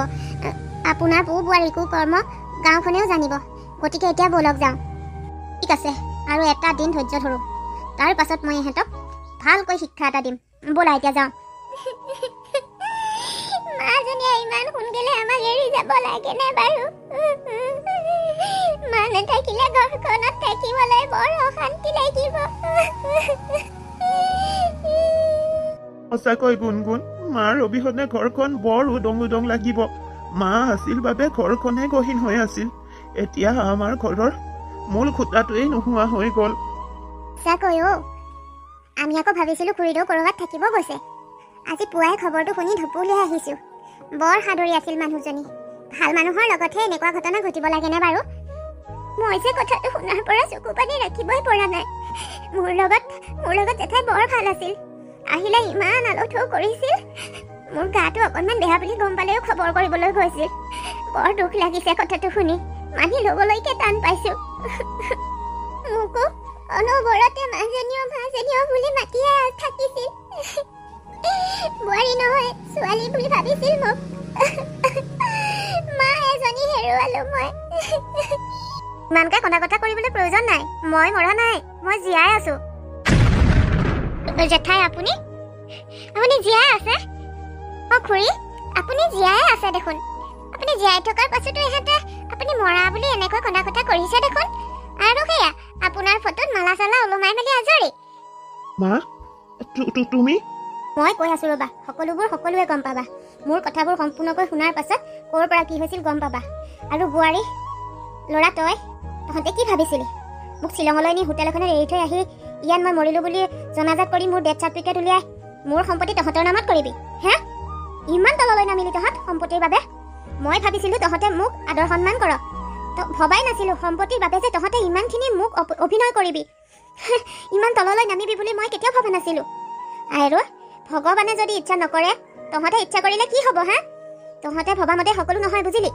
আপোনাৰ পু বোৱাৰীকো কৰ্ম গাঁওখনেও জানিব। গতিকে এতিয়া ব'লক যাওঁ। ঠিক আছে, আৰু এটা দিন ধৈৰ্য ধৰোঁ, তাৰ পাছত মই ইহঁতক ভালকৈ শিক্ষা এটা দিম। ব'লা এতিয়া যাওঁ। মাজনীয়ে ইমান সোনকালে আমাক এৰি যাব লাগেনে বাৰু? মা নাথাকিলে ঘৰখনত থাকিবলৈ বৰ অশান্তি লাগিব। সঁচাকৈ গুণগুণ, মাৰ অবিহনে ঘৰখন বৰ উদং উদং লাগিব। মা আছিল বাবে ঘৰখনে গহীন হৈ আছিল। এতিয়া আমাৰ ঘৰৰ মূল খুঁটাটোৱেই নোহোৱা হৈ গ'ল। সঁচাকৈ আমি আকৌ ভাবিছিলোঁ খুৰীদেউ ক'ৰবাত থাকিব গৈছে। আজি পুৱাই খবৰটো শুনি ঢুপুলিয়াই আহিছোঁ। বৰ সাদৰী আছিল মানুহজনী। ভাল মানুহৰ লগতহে এনেকুৱা ঘটনা ঘটিব লাগেনে বাৰু? মই যে কথাটো শুনাৰ পৰা চকু পানী ৰাখিবই পৰা নাই। মোৰ লগত জেঠাই বৰ ভাল আছিল। আহিলে ইমান আলঠৌ কৰিছিল। মোৰ গাটো অকণমান বেয়া বুলি গম পালেও খবৰ কৰিবলৈ গৈছিল। বৰ দুখ লাগিছে কথাটো শুনি, মানি ল'বলৈকে টান পাইছোঁ। মোকো অনবৰতে মাজনীয় বুলি মাতিয়ে থাকিছিল। বোৱাৰী নহয়, ছোৱালী বুলি ভাবিছিল মোক। মা এজনী হেৰুৱালো মই। ইমানকে কন্দা কটা কৰিবলৈ প্ৰয়োজন নাই। মই মৰা নাই, মই জীয়াই আছো। জেঠাই, আপুনি জীয়াই আছে? খুৰী, আপুনি জীয়াই আছে দেখোন। আপুনি জীয়াই থকাৰ পাছতো ইহঁতে আপুনি মৰা বুলি এনেকৈ কন্দা কটা কৰিছে দেখোন। আৰু সেয়া আপোনাৰ ফটোত মালা চালা ওলমাই মেলি আজৰি। মা, তুমি? মই কৈ আছো ৰ'বা, সকলোৱে গম পাবা। মোৰ কথাবোৰ সম্পূৰ্ণকৈ শুনাৰ পাছত ক'ৰ পৰা কি হৈছিল গম পাবা। আৰু বোৱাৰী, ল'ৰা তহঁতে কি ভাবিছিলি? মোক শ্বিলঙলৈ নি হোটেল এখনত এৰি থৈ আহি ইয়াত মই মৰিলোঁ বুলি জনাজাত কৰি মোৰ ডেথ চাৰ্টিফিকেট উলিয়াই মোৰ সম্পত্তি তহঁতৰ নামত কৰিবি হে? ইমান তললৈ নামিলি তহঁত সম্পত্তিৰ বাবে? মই ভাবিছিলোঁ তহঁতে মোক আদৰ সন্মান কৰ। ভবাই নাছিলোঁ সম্পত্তিৰ বাবে যে তহঁতে ইমানখিনি মোক অভিনয় কৰিবি। ইমান তললৈ নামিবি বুলি মই কেতিয়াও ভবা নাছিলোঁ। আৰু ভগৱানে যদি ইচ্ছা নকৰে, তহঁতে ইচ্ছা কৰিলে কি হ'ব হা? তহঁতে ভবামতে সকলো নহয়, বুজিলি?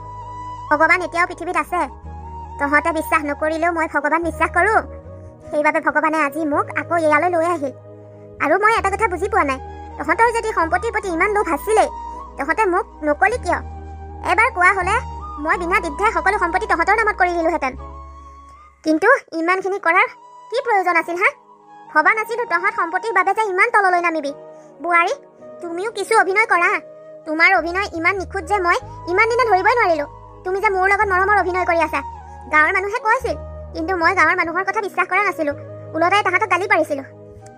ভগৱান এতিয়াও পৃথিৱীত আছে। তহঁতে বিশ্বাস নকৰিলেও মই ভগৱান বিশ্বাস কৰোঁ। সেইবাবে ভগৱানে আজি মোক আকৌ ইয়ালৈ লৈ আহিল। আৰু মই এটা কথা বুজি পোৱা নাই, তহঁতৰ যদি সম্পত্তিৰ প্ৰতি ইমান লোভ আছিলেই, তহঁতে মোক নকলি কিয়? এবাৰ কোৱা হ'লে মই বিনা দ্বিধাই সকলো সম্পত্তি তহঁতৰ নামত কৰি দিলোহেঁতেন। কিন্তু ইমানখিনি কৰাৰ কি প্ৰয়োজন আছিল হা? ভবা নাছিলোঁ তহঁত সম্পত্তিৰ বাবে যে ইমান তললৈ নামিবি। বোৱাৰী, তুমিও কিছু অভিনয় কৰা। তোমাৰ অভিনয় ইমান নিখুঁত যে মই ইমান দিনে ধৰিবই নোৱাৰিলোঁ। তুমি যে মোৰ লগত মৰমৰ অভিনয় কৰি আছা। গাঁৱৰ মানুহে কৈছিল, কিন্তু মই গাঁৱৰ মানুহৰ কথা বিশ্বাস কৰা নাছিলোঁ। ওলটাই তাহাঁতক গালি পাৰিছিলোঁ।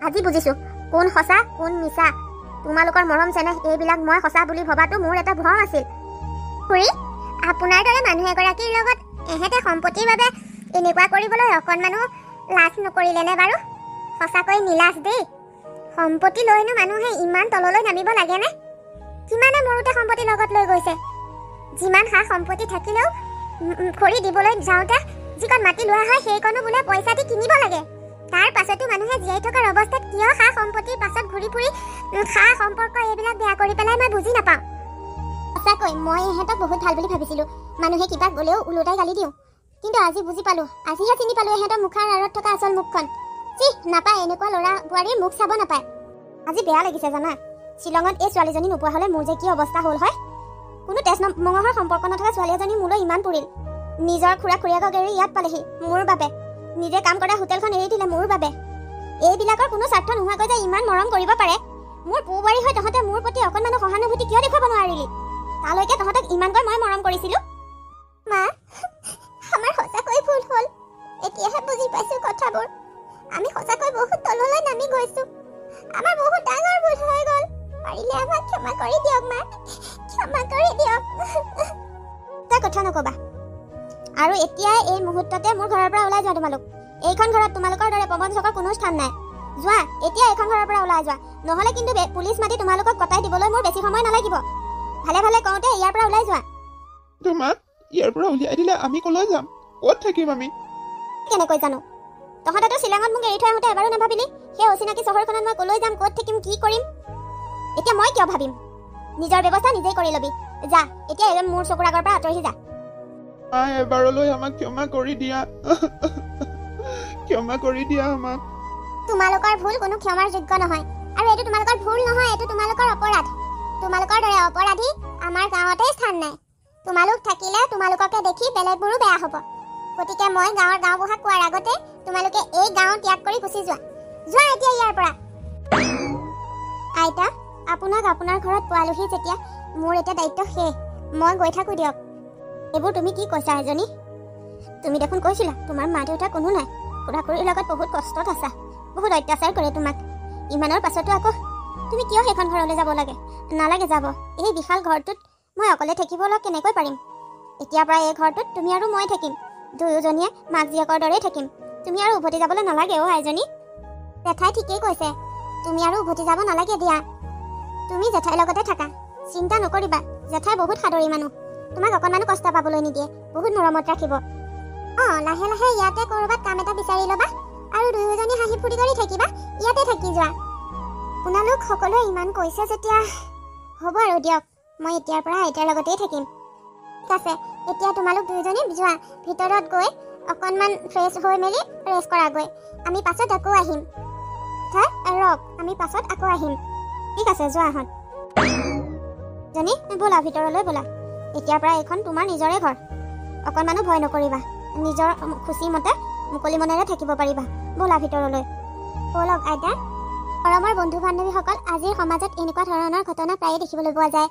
আজি বুজিছোঁ কোন সঁচা কোন মিছা। তোমালোকৰ মৰম চেনেহ এইবিলাক মই সঁচা বুলি ভবাটো মোৰ এটা ভ্ৰম আছিল। খুৰী, আপোনাৰ দৰে মানুহ এগৰাকীৰ লগত এহেঁতে সম্পত্তিৰ বাবে এনেকুৱা কৰিবলৈ অকণমানো লাজ নকৰিলেনে বাৰু? সঁচাকৈ নিলাজ দেই। সম্পত্তি লৈনো মানুহে ইমান তললৈ নামিব লাগেনে? কিমানে মৰোতে সম্পত্তি লগত লৈ গৈছে। যিমান সা সম্পত্তি থাকিলেও খৰি দিবলৈ যাওঁতে যিকণ মাটি লোৱা হয় সেইকণো বোলে পইচা দি কিনিব লাগে। তাৰ পাছতো মানুহে জীয়াই থকাৰ অৱস্থাত কিয় সা সম্পত্তিৰ পাছত ঘূৰি ফুৰি সা সম্পৰ্ক এইবিলাক বেয়া কৰি পেলাই মই বুজি নাপাওঁ। সঁচাকৈ মই ইহঁতক বহুত ভাল বুলি ভাবিছিলোঁ। মানুহে কিবা গ'লেও ওলোটাই গালি দিওঁ, কিন্তু আজি বুজি পালোঁ। আজিহে চিনি পালোঁ ইহঁতৰ মুখাৰ আঁৰত থকা আচল মুখখন। নাপায়, এনেকুৱা ল'ৰা বোৱাৰীৰ মুখ চাব নাপায়। আজি বেয়া লাগিছে জানা, শ্বিলঙত এই ছোৱালীজনী নোপোৱা হ'লে মোৰ যে কি অৱস্থা হ'ল হয়। কোনো তেজ মঙহৰ সম্পৰ্ক নথকা ছোৱালী এজনী মোলৈ ইমান পৰিল। নিজৰ খুৰীয়েকক এৰি ইয়াত পালেহি মোৰ বাবে। নিজে কাম কৰা হোটেলখন এৰি দিলে মোৰ বাবে। এইবিলাকৰ কোনো স্বাৰ্থ নোহোৱাকৈ যে ইমান মৰম কৰিব পাৰে। মোৰ পু বোৱাৰী হৈ তহঁতে মোৰ প্ৰতি অকণমানো সহানুভূতি কিয় দেখুৱাব নোৱাৰিলি? তালৈকে তহঁতক ইমানকৈ মই মৰম কৰিছিলোঁ। মা, আমাৰ সঁচাকৈ ভুল হ'ল। এতিয়াহে বুজি পাইছোঁ কথাবোৰ। আমি সঁচাকৈ বহুত তললৈ নামি গৈছোঁ। আমাৰ বহুত ডাঙৰ ভুল হৈ গ'ল। পাৰিলে আমাক ক্ষমা কৰি দিয়ক মা, ক্ষমা কৰি দিয়ক। তই কথা নকবা। আৰু এতিয়া এই মুহূৰ্ততে মোৰ ঘৰৰ পৰা ওলাই যোৱা তোমালোক। এইখন ঘৰত তোমালোকৰ দৰে প্ৰবঞ্চকৰ কোনো স্থান নাই। যোৱা, এতিয়া এইখন ঘৰৰ পৰা ওলাই যোৱা, নহ'লে কিন্তু পুলিচ মাতি তোমালোকক কটাই দিবলৈ মোৰ বেছি সময় নালাগিব। ভালে ভালে কওঁতে ইয়াৰ পৰা ওলাই যোৱা। তোমাক ইয়াৰ পৰা উলিয়াই দিলে আমি কলৈ যাম? ক'ত থাকিম আমি? কেনেকৈ জানো? তহঁতেতো শ্বিলঙত মোক এৰি থৈ আহোঁতে এবাৰো নাভাবিলি সেই অচিনাকি চহৰখনত মই কলৈ যাম, ক'ত থাকিম, কি কৰিম? এতিয়া মই কিয় ভাবিম? নিজৰ ব্যৱস্থা নিজেই কৰি ল'বি। যা এতিয়া মোৰ চকুৰ আগৰ পৰা আঁতৰি যা। এবাৰলৈ আমাক ক্ষমা কৰি দিয়া। ক্ষমা কৰি দিয়া আমাক। তোমালোকৰ ভুল কোনো ক্ষমাৰ যোগ্য নহয়, আৰু এইটো তোমালোকৰ ভুল নহয়, এইটো তোমালোকৰ অপৰাধ। তোমালোকৰ দৰে অপৰাধী আমাৰ গাঁৱতে স্থান নাই। তোমালোক থাকিলে তোমালোককে দেখি বেলেগবোৰো বেয়া হ'ব। গতিকে মই গাঁৱৰ গাঁওবুঢ়াক কোৱাৰ আগতে তোমালোকে এই গাঁও ত্যাগ কৰি গুচি যোৱা। যোৱা এতিয়া ইয়াৰ পৰা। আইতা, আপোনাক আপোনাৰ ঘৰত পোৱালোহি যেতিয়া মোৰ এতিয়া দায়িত্ব শেষ। মই গৈ থাকোঁ দিয়ক। এইবোৰ তুমি কি কৈছা এজনী? তুমি দেখোন কৈছিলা তোমাৰ মা দেউতা কোনো নাই, খুৰা-খুৰীৰ লগত বহুত কষ্টত আছা, বহুত অত্যাচাৰ কৰে তোমাক। ইমানৰ পাছতো আকৌ তুমি কিয় সেইখন ঘৰলৈ যাব লাগে? নালাগে যাব। এই বিশাল ঘৰটোত মই অকলে থাকিবলৈ কেনেকৈ পাৰিম? এতিয়াৰ পৰা এই ঘৰটোত তুমি আৰু মই থাকিম, দুয়োজনীয়ে মাক জীয়েকৰ দৰেই থাকিম। তুমি আৰু উভতি যাবলৈ নালাগে আইজনী। জেঠাই ঠিকেই কৈছে, তুমি আৰু উভতি যাব নালাগে দিয়া। তুমি জেঠাইৰ লগতে থাকা, চিন্তা নকৰিবা। জেঠাই বহুত সাদৰী মানুহ, তোমাক অকণমানো কষ্ট পাবলৈ নিদিয়ে, বহুত মৰমত ৰাখিব। লাহে লাহে ইয়াতে ক'ৰবাত কাম এটা বিচাৰি ল'বা আৰু দুয়োজনী হাঁহি ফূৰ্তি কৰি থাকিবা। ইয়াতে থাকি যোৱা। আপোনালোক সকলোৱে ইমান কৈছে যেতিয়া হ'ব আৰু দিয়ক, মই এতিয়াৰ পৰা আইতাৰ লগতেই থাকিম। ঠিক আছে, এতিয়া তোমালোক দুয়োজনী যোৱা ভিতৰত গৈ অকণমান ফ্ৰেছ হৈ মেলি ৰেষ্ট কৰাগৈ। আমি পাছত আকৌ আহিম। ৰক, আমি পাছত আকৌ আহিম। ঠিক আছে, যোৱাহঁত। জনী ব'লা ভিতৰলৈ ব'লা। এতিয়াৰ পৰা এইখন তোমাৰ নিজৰে ঘৰ। অকণমানো ভয় নকৰিবা, নিজৰ খুচি মতে মুকলি মনেৰে থাকিব পাৰিবা। ব'লা ভিতৰলৈ। ব'লক আইতা। মৰমৰ বন্ধু বান্ধৱীসকল, আজিৰ সমাজত এনেকুৱা ধৰণৰ ঘটনা প্ৰায়ে দেখিবলৈ পোৱা যায়।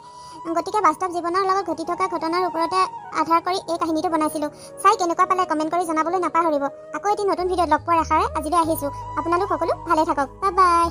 গতিকে বাস্তৱ জীৱনৰ লগত ঘটি থকা ঘটনাৰ ওপৰতে আধাৰ কৰি এই কাহিনীটো বনাইছিলোঁ। চাই কেনেকুৱা পালে কমেণ্ট কৰি জনাবলৈ নাপাহৰিব। আকৌ এটি নতুন ভিডিঅ'ত লগ পোৱাৰ আশাৰে আজিলৈ আহিছোঁ। আপোনালোক সকলো ভালে থাকক। Bye bye.